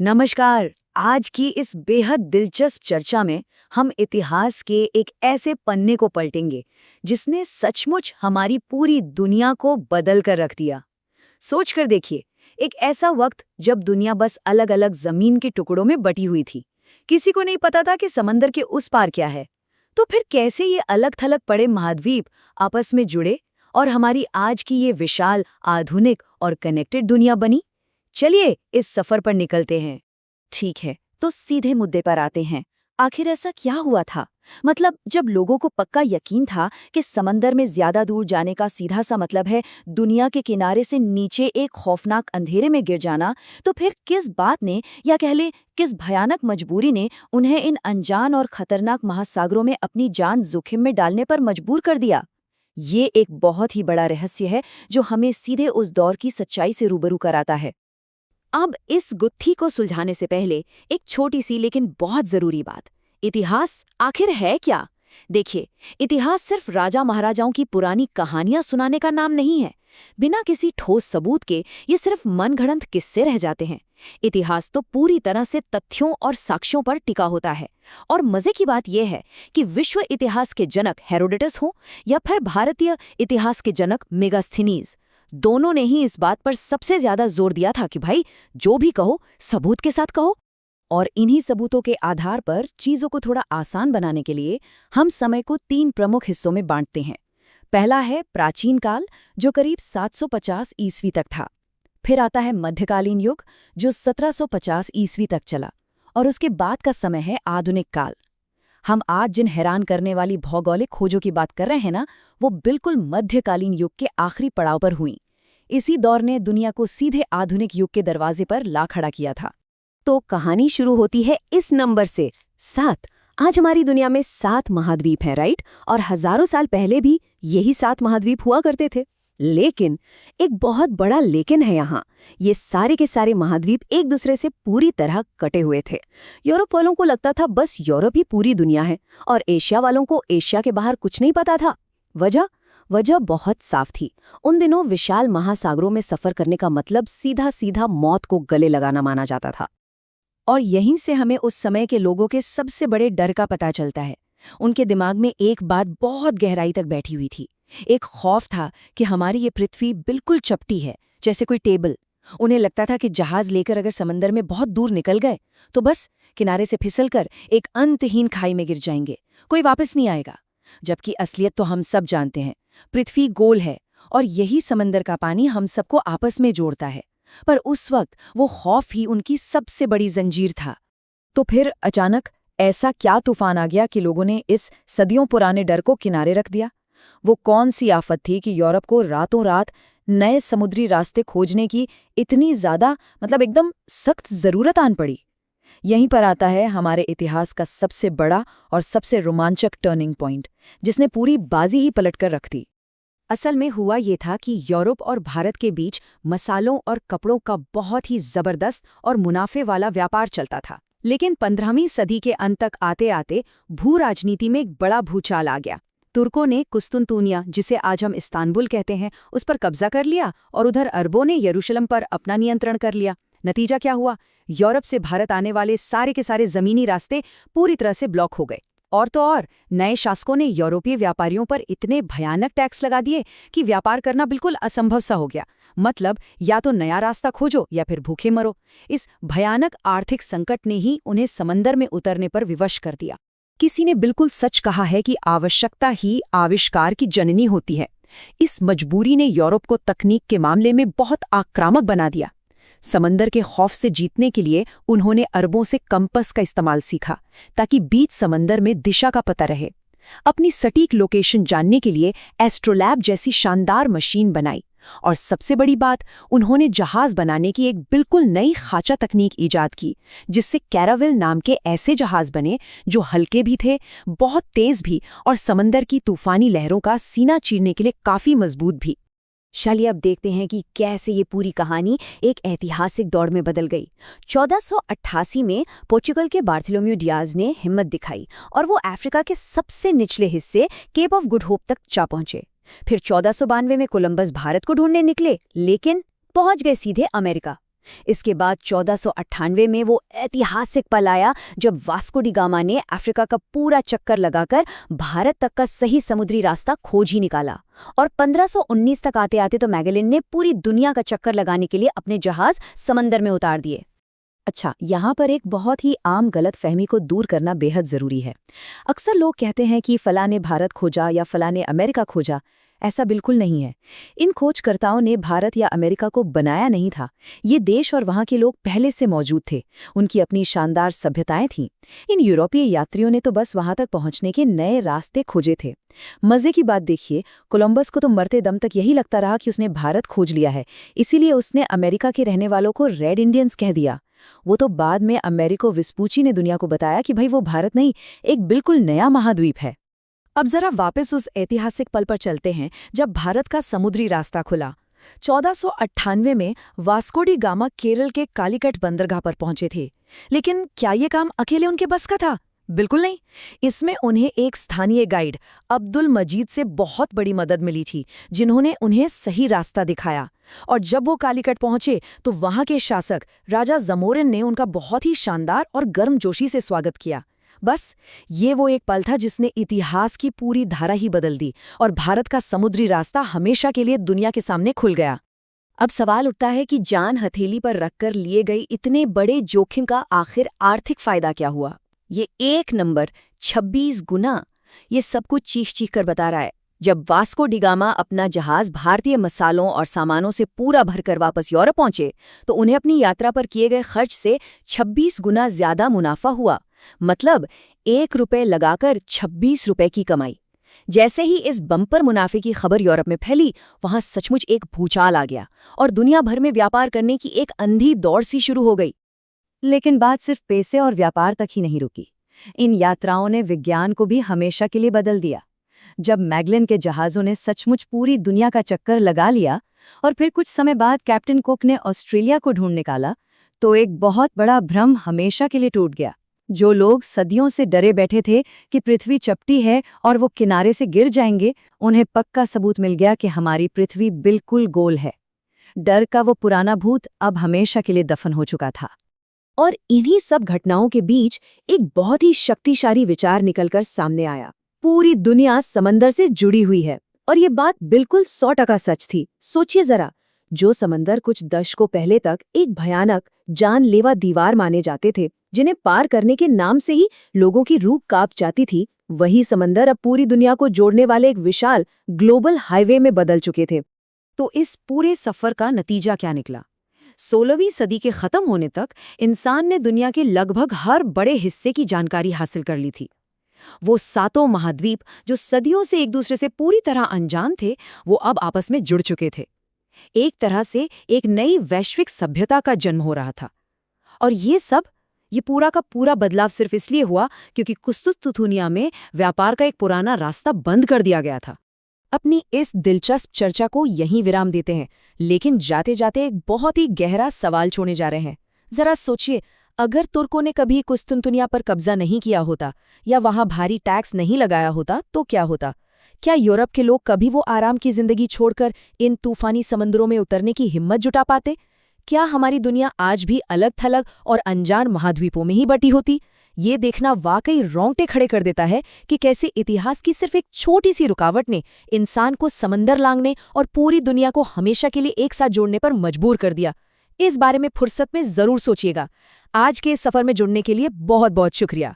नमस्कार। आज की इस बेहद दिलचस्प चर्चा में हम इतिहास के एक ऐसे पन्ने को पलटेंगे जिसने सचमुच हमारी पूरी दुनिया को बदल कर रख दिया। सोच कर देखिए, एक ऐसा वक्त जब दुनिया बस अलग अलग जमीन के टुकड़ों में बटी हुई थी। किसी को नहीं पता था कि समंदर के उस पार क्या है। तो फिर कैसे ये अलग थलग पड़े महाद्वीप आपस में जुड़े और हमारी आज की ये विशाल, आधुनिक और कनेक्टेड दुनिया बनी। चलिए इस सफर पर निकलते हैं। ठीक है, तो सीधे मुद्दे पर आते हैं। आखिर ऐसा क्या हुआ था? मतलब जब लोगों को पक्का यकीन था कि समंदर में ज्यादा दूर जाने का सीधा सा मतलब है दुनिया के किनारे से नीचे एक खौफनाक अंधेरे में गिर जाना, तो फिर किस बात ने, या कह ले किस भयानक मजबूरी ने उन्हें इन अनजान और खतरनाक महासागरों में अपनी जान जोखिम में डालने पर मजबूर कर दिया? ये एक बहुत ही बड़ा रहस्य है जो हमें सीधे उस दौर की सच्चाई से रूबरू कराता है। अब इस गुत्थी को सुलझाने से पहले एक छोटी सी लेकिन बहुत जरूरी बात। इतिहास आखिर है क्या? देखिए, इतिहास सिर्फ राजा महाराजाओं की पुरानी कहानियां सुनाने का नाम नहीं है। बिना किसी ठोस सबूत के ये सिर्फ मनगढ़ंत किस्से रह जाते हैं। इतिहास तो पूरी तरह से तथ्यों और साक्ष्यों पर टिका होता है। और मजे की बात यह है कि विश्व इतिहास के जनक हेरोडोटस हो या फिर भारतीय इतिहास के जनक मेगास्थनीज, दोनों ने ही इस बात पर सबसे ज्यादा जोर दिया था कि भाई, जो भी कहो सबूत के साथ कहो। और इन्हीं सबूतों के आधार पर चीजों को थोड़ा आसान बनाने के लिए हम समय को 3 प्रमुख हिस्सों में बांटते हैं। पहला है प्राचीन काल, जो करीब 750 ईस्वी तक था। फिर आता है मध्यकालीन युग, जो 1750 ईस्वी तक चला। और उसके बाद का समय है आधुनिक काल। हम आज जिन हैरान करने वाली भौगोलिक खोजों की बात कर रहे हैं ना, वो बिल्कुल मध्यकालीन युग के आखिरी पड़ाव पर हुई। इसी दौर ने दुनिया को सीधे आधुनिक युग के दरवाजे पर ला खड़ा किया था। तो कहानी शुरू होती है इस नंबर से, 7। आज हमारी दुनिया में 7 महाद्वीप हैं, राइट? और हजारों साल पहले भी यही 7 महाद्वीप हुआ करते थे। लेकिन एक बहुत बड़ा लेकिन है यहाँ। ये सारे के सारे महाद्वीप एक दूसरे से पूरी तरह कटे हुए थे। यूरोप वालों को लगता था बस यूरोप ही पूरी दुनिया है, और एशिया वालों को एशिया के बाहर कुछ नहीं पता था। वजह बहुत साफ थी। उन दिनों विशाल महासागरों में सफर करने का मतलब सीधा सीधा मौत को गले लगाना माना जाता था। और यहीं से हमें उस समय के लोगों के सबसे बड़े डर का पता चलता है। उनके दिमाग में एक बात बहुत गहराई तक बैठी हुई थी। एक खौफ था कि हमारी ये पृथ्वी बिल्कुल चपटी है, जैसे कोई टेबल। उन्हें लगता था कि जहाज लेकर अगर समंदर में बहुत दूर निकल गए तो बस किनारे से फिसलकर एक अंतहीन खाई में गिर जाएंगे, कोई वापस नहीं आएगा। जबकि असलियत तो हम सब जानते हैं, पृथ्वी गोल है और यही समंदर का पानी हम सबको आपस में जोड़ता है। पर उस वक्त वो खौफ ही उनकी सबसे बड़ी जंजीर था। तो फिर अचानक ऐसा क्या तूफान आ गया कि लोगों ने इस सदियों पुराने डर को किनारे रख दिया? वो कौन सी आफत थी कि यूरोप को रातों रात नए समुद्री रास्ते खोजने की इतनी ज्यादा, मतलब एकदम सख्त जरूरत आन पड़ी? यहीं पर आता है हमारे इतिहास का सबसे बड़ा और सबसे रोमांचक टर्निंग पॉइंट, जिसने पूरी बाजी ही पलट कर रख दी। असल में हुआ ये था कि यूरोप और भारत के बीच मसालों और कपड़ों का बहुत ही जबरदस्त और मुनाफे वाला व्यापार चलता था। लेकिन 15वीं सदी के अंत तक आते आते भू राजनीति में एक बड़ा भूचाल आ गया। तुर्कों ने कुस्तुनतुनिया, जिसे आज हम इस्तांबुल कहते हैं, उस पर कब्जा कर लिया और उधर अरबों ने यरूशलेम पर अपना नियंत्रण कर लिया। नतीजा क्या हुआ? यूरोप से भारत आने वाले सारे के सारे जमीनी रास्ते पूरी तरह से ब्लॉक हो गए। और तो और, नए शासकों ने यूरोपीय व्यापारियों पर इतने भयानक टैक्स लगा दिए कि व्यापार करना बिल्कुल असंभव सा हो गया। मतलब या तो नया रास्ता खोजो या फिर भूखे मरो। इस भयानक आर्थिक संकट ने ही उन्हें समंदर में उतरने पर विवश कर दिया। किसी ने बिल्कुल सच कहा है कि आवश्यकता ही आविष्कार की जननी होती है। इस मजबूरी ने यूरोप को तकनीक के मामले में बहुत आक्रामक बना दिया। समंदर के खौफ से जीतने के लिए उन्होंने अरबों से कंपस का इस्तेमाल सीखा, ताकि बीच समंदर में दिशा का पता रहे। अपनी सटीक लोकेशन जानने के लिए एस्ट्रोलैब जैसी शानदार मशीन बनाई। और सबसे बड़ी बात, उन्होंने जहाज बनाने की एक बिल्कुल नई खाचा तकनीक ईजाद की, जिससे कैरावेल नाम के ऐसे जहाज बने जो हल्के भी थे, बहुत तेज भी, और समंदर की तूफानी लहरों का सीना चीरने के लिए काफी मजबूत भी। चलिए अब देखते हैं कि कैसे ये पूरी कहानी एक ऐतिहासिक दौड़ में बदल गई। 1488 में पोर्चुगल के बार्थोलोम्यू डियाज ने हिम्मत दिखाई और वो अफ्रीका के सबसे निचले हिस्से केप ऑफ गुड होप तक जा पहुंचे। फिर 1492 में कोलंबस भारत को ढूंढने निकले, लेकिन पहुंच गए सीधे अमेरिका। इसके बाद 1498 में वो ऐतिहासिक पल आया जब वास्को डी गामा ने अफ्रीका का पूरा चक्कर लगाकर भारत तक का सही समुद्री रास्ता खोज ही निकाला। और 1519 तक आते आते तो मैगेलन ने पूरी दुनिया का चक्कर लगाने के लिए अपने जहाज समंदर में उतार दिए। अच्छा, यहाँ पर एक बहुत ही आम गलत फहमी को दूर करना बेहद ज़रूरी है। अक्सर लोग कहते हैं कि फलां ने भारत खोजा या फलां ने अमेरिका खोजा। ऐसा बिल्कुल नहीं है। इन खोजकर्ताओं ने भारत या अमेरिका को बनाया नहीं था। ये देश और वहाँ के लोग पहले से मौजूद थे। उनकी अपनी शानदार सभ्यताएं थीं। इन यूरोपीय यात्रियों ने तो बस वहाँ तक पहुँचने के नए रास्ते खोजे थे। मज़े की बात देखिए, कोलंबस को तो मरते दम तक यही लगता रहा कि उसने भारत खोज लिया है, इसीलिए उसने अमेरिका के रहने वालों को रेड इंडियंस कह दिया। वो तो बाद में अमेरिको वेस्पूची ने दुनिया को बताया कि भाई वो भारत नहीं, एक बिल्कुल नया महाद्वीप है। अब जरा वापस उस ऐतिहासिक पल पर चलते हैं जब भारत का समुद्री रास्ता खुला। 1498 में वास्को डी गामा केरल के कालीकट बंदरगाह पर पहुंचे थे। लेकिन क्या ये काम अकेले उनके बस का था? बिल्कुल नहीं। इसमें उन्हें एक स्थानीय गाइड अब्दुल मजीद से बहुत बड़ी मदद मिली थी, जिन्होंने उन्हें सही रास्ता दिखाया। और जब वो कालीकट पहुंचे तो वहां के शासक राजा जमोरिन ने उनका बहुत ही शानदार और गर्मजोशी से स्वागत किया। बस ये वो एक पल था जिसने इतिहास की पूरी धारा ही बदल दी और भारत का समुद्री रास्ता हमेशा के लिए दुनिया के सामने खुल गया। अब सवाल उठता है कि जान हथेली पर रखकर लिए गए इतने बड़े जोखिम का आखिर आर्थिक फायदा क्या हुआ? ये एक नंबर 26 गुना ये सब कुछ चीख चीख कर बता रहा है। जब वास्को डी गामा अपना जहाज भारतीय मसालों और सामानों से पूरा भरकर वापस यूरोप पहुंचे तो उन्हें अपनी यात्रा पर किए गए खर्च से 26 गुना ज्यादा मुनाफा हुआ। मतलब 1 रुपए लगाकर 26 रुपए की कमाई। जैसे ही इस बम्पर मुनाफे की खबर यूरोप में फैली, वहां सचमुच एक भूचाल आ गया और दुनिया भर में व्यापार करने की एक अंधी दौड़ सी शुरू हो गई। लेकिन बात सिर्फ पैसे और व्यापार तक ही नहीं रुकी। इन यात्राओं ने विज्ञान को भी हमेशा के लिए बदल दिया। जब मैगलन के जहाज़ों ने सचमुच पूरी दुनिया का चक्कर लगा लिया और फिर कुछ समय बाद कैप्टन कुक ने ऑस्ट्रेलिया को ढूंढ निकाला, तो एक बहुत बड़ा भ्रम हमेशा के लिए टूट गया। जो लोग सदियों से डरे बैठे थे कि पृथ्वी चपटी है और वो किनारे से गिर जाएंगे, उन्हें पक्का सबूत मिल गया कि हमारी पृथ्वी बिल्कुल गोल है। डर का वो पुराना भूत अब हमेशा के लिए दफन हो चुका था। और इन्हीं सब घटनाओं के बीच एक बहुत ही शक्तिशाली विचार निकलकर सामने आया। पूरी दुनिया समंदर से जुड़ी हुई है और ये बात बिल्कुल 100% सच थी। सोचिए जरा, जो समंदर कुछ दशकों पहले तक एक भयानक जानलेवा दीवार माने जाते थे, जिन्हें पार करने के नाम से ही लोगों की रूह कांप जाती थी, वही समंदर अब पूरी दुनिया को जोड़ने वाले एक विशाल ग्लोबल हाईवे में बदल चुके थे। तो इस पूरे सफर का नतीजा क्या निकला? 16वीं सदी के खत्म होने तक इंसान ने दुनिया के लगभग हर बड़े हिस्से की जानकारी हासिल कर ली थी। वो सातों महाद्वीप जो सदियों से एक दूसरे से पूरी तरह अनजान थे, वो अब आपस में जुड़ चुके थे। एक तरह से एक नई वैश्विक सभ्यता का जन्म हो रहा था। और ये पूरा का पूरा बदलाव सिर्फ इसलिए हुआ क्योंकि कुस्तुतुतुनिया में व्यापार का एक पुराना रास्ता बंद कर दिया गया था। अपनी इस दिलचस्प चर्चा को यहीं विराम देते हैं, लेकिन जाते जाते एक बहुत ही गहरा सवाल छोड़ने जा रहे हैं। जरा सोचिए, अगर तुर्कों ने कभी कुस्तुनतुनिया पर कब्जा नहीं किया होता या वहां भारी टैक्स नहीं लगाया होता तो क्या होता? क्या यूरोप के लोग कभी वो आराम की जिंदगी छोड़कर इन तूफानी समंदरों में उतरने की हिम्मत जुटा पाते? क्या हमारी दुनिया आज भी अलग थलग और अनजान महाद्वीपों में ही बटी होती? ये देखना वाकई रोंगटे खड़े कर देता है कि कैसे इतिहास की सिर्फ एक छोटी सी रुकावट ने इंसान को समंदर लांघने और पूरी दुनिया को हमेशा के लिए एक साथ जोड़ने पर मजबूर कर दिया। इस बारे में फुर्सत में जरूर सोचिएगा। आज के इस सफर में जुड़ने के लिए बहुत बहुत शुक्रिया।